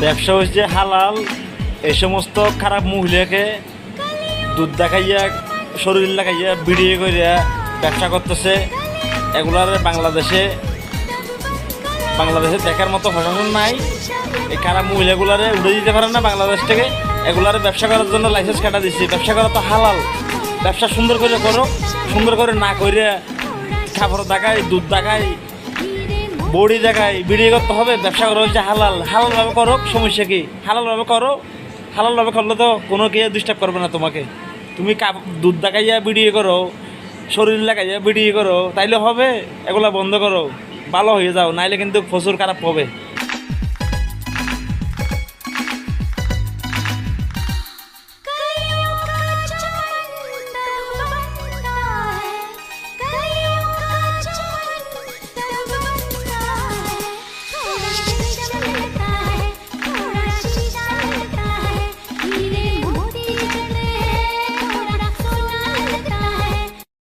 ব্যবসা হচ্ছে হালাল। এই সমস্ত খারাপ মহিলাকে দুধ দেখাইয়া শরীর লাগাইয়া ভিডিও করিয়া ব্যবসা করতেছে, এগুলার বাংলাদেশে দেখার মতো প্রশাসন নাই। এই খারাপ মহিলাগুলারে উঠে দিতে পারে না বাংলাদেশ থেকে। এগুলার ব্যবসা করার জন্য লাইসেন্স কাটা দিচ্ছি। ব্যবসা করা তো হালাল, ব্যবসা সুন্দর করে করো। সুন্দর করে না করে খাবার দেখায়, দুধ দেখায়, বড়ি দেখায়, ভিডিও করতে হবে। ব্যবসা করা হচ্ছে হালাল। হালালভাবে করো, সমস্যা কি? হালালভাবে করো। হালালভাবে করলে তো কোনো কে ডিস্টার্ব করবে না তোমাকে। তুমি দুধ দেখাইয়া ভিডিও করো, শরীর লাগাইয়া ভিডিও করো, তাইলে হবে? এগুলা বন্ধ করো, ভালো হয়ে যাও, নাইলে কিন্তু প্রচুর খারাপ হবে।